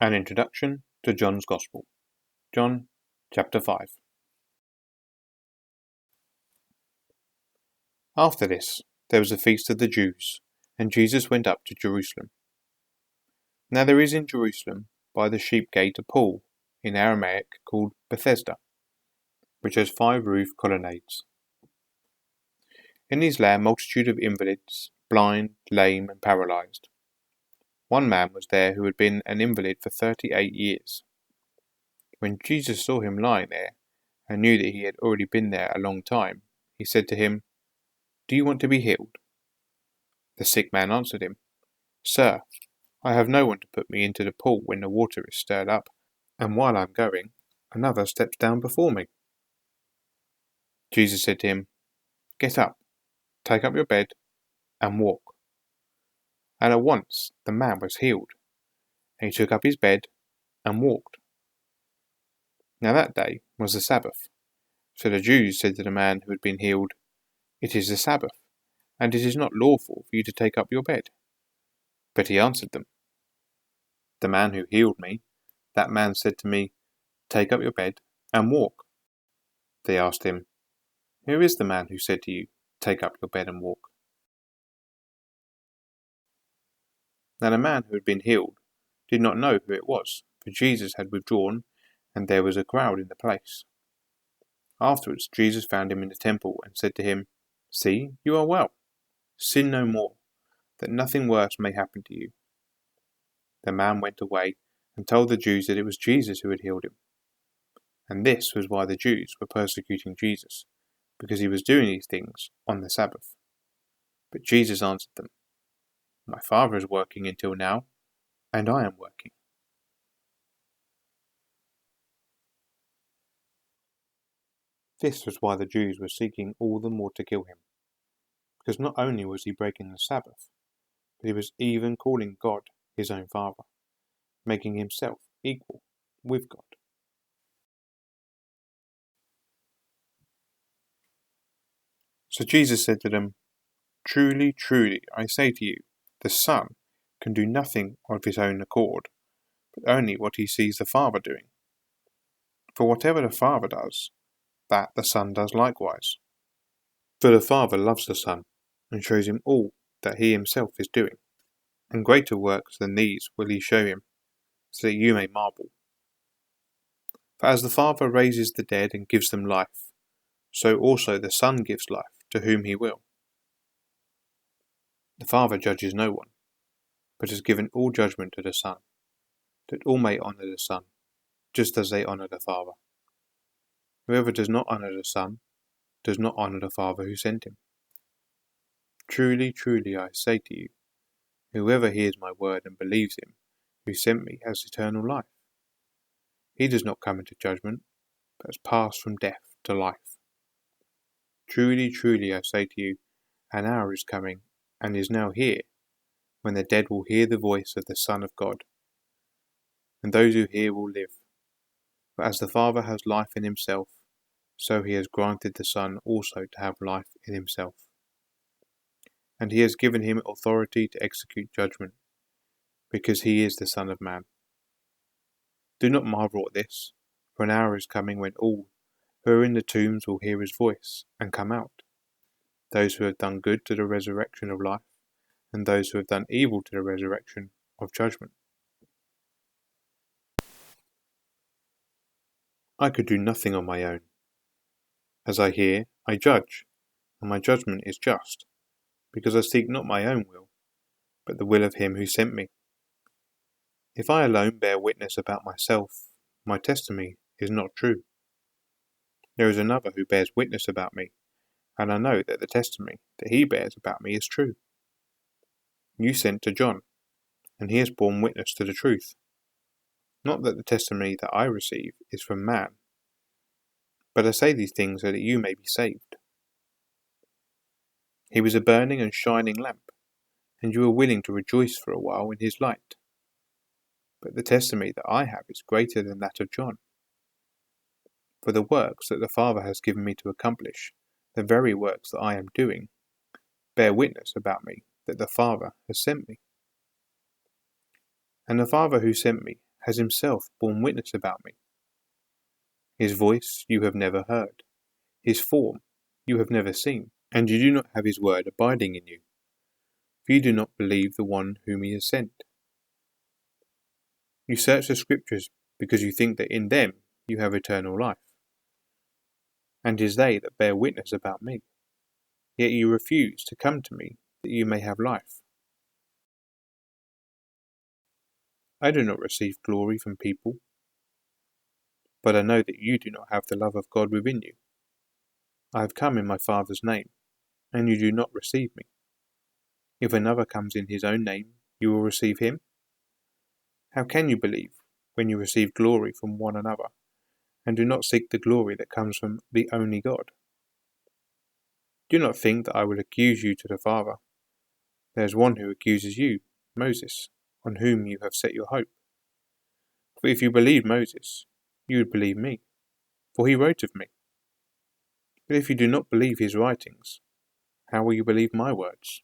An introduction to John's Gospel. John chapter 5. After this, there was a feast of the Jews, and Jesus went up to Jerusalem. Now there is in Jerusalem by the sheep gate a pool, in Aramaic called Bethesda, which has 5 roof colonnades. In these lay a multitude of invalids, blind, lame, and paralyzed. One man was there who had been an invalid for 38 years. When Jesus saw him lying there, and knew that he had already been there a long time, he said to him, "Do you want to be healed?" The sick man answered him, "Sir, I have no one to put me into the pool when the water is stirred up, and while I am going, another steps down before me." Jesus said to him, "Get up, take up your bed, and walk." And at once the man was healed, and he took up his bed and walked. Now that day was the Sabbath. So the Jews said to the man who had been healed, "It is the Sabbath, and it is not lawful for you to take up your bed." But he answered them, "The man who healed me, that man said to me, 'Take up your bed and walk.'" They asked him, "Who is the man who said to you, 'Take up your bed and walk'?" Now the man who had been healed did not know who it was, for Jesus had withdrawn, and there was a crowd in the place. Afterwards Jesus found him in the temple and said to him, "See, you are well. Sin no more, that nothing worse may happen to you." The man went away and told the Jews that it was Jesus who had healed him. And this was why the Jews were persecuting Jesus, because he was doing these things on the Sabbath. But Jesus answered them, "My Father is working until now, and I am working." This was why the Jews were seeking all the more to kill him, because not only was he breaking the Sabbath, but he was even calling God his own Father, making himself equal with God. So Jesus said to them, "Truly, truly, I say to you, the Son can do nothing of his own accord, but only what he sees the Father doing. For whatever the Father does, that the Son does likewise. For the Father loves the Son, and shows him all that he himself is doing. And greater works than these will he show him, so that you may marvel. For as the Father raises the dead and gives them life, so also the Son gives life to whom he will. The Father judges no one, but has given all judgment to the Son, that all may honour the Son, just as they honour the Father. Whoever does not honour the Son does not honour the Father who sent him. Truly, truly, I say to you, whoever hears my word and believes him who sent me has eternal life. He does not come into judgment, but has passed from death to life. Truly, truly, I say to you, an hour is coming, and is now here, when the dead will hear the voice of the Son of God, and those who hear will live. For as the Father has life in himself, so he has granted the Son also to have life in himself. And he has given him authority to execute judgment, because he is the Son of Man. Do not marvel at this, for an hour is coming when all who are in the tombs will hear his voice and come out, those who have done good to the resurrection of life, and those who have done evil to the resurrection of judgment. I could do nothing on my own. As I hear, I judge, and my judgment is just, because I seek not my own will, but the will of him who sent me. If I alone bear witness about myself, my testimony is not true. There is another who bears witness about me, and I know that the testimony that he bears about me is true. You sent to John, and he has borne witness to the truth. Not that the testimony that I receive is from man, but I say these things so that you may be saved. He was a burning and shining lamp, and you were willing to rejoice for a while in his light. But the testimony that I have is greater than that of John. For the works that the Father has given me to accomplish, the very works that I am doing, bear witness about me that the Father has sent me. And the Father who sent me has himself borne witness about me. His voice you have never heard, his form you have never seen, and you do not have his word abiding in you, for you do not believe the one whom he has sent. You search the Scriptures because you think that in them you have eternal life, and it is they that bear witness about me. Yet you refuse to come to me that you may have life. I do not receive glory from people, but I know that you do not have the love of God within you. I have come in my Father's name, and you do not receive me. If another comes in his own name, you will receive him. How can you believe when you receive glory from one another, and do not seek the glory that comes from the only God? Do not think that I will accuse you to the Father. There is one who accuses you, Moses, on whom you have set your hope. For if you believed Moses, you would believe me, for he wrote of me. But if you do not believe his writings, how will you believe my words?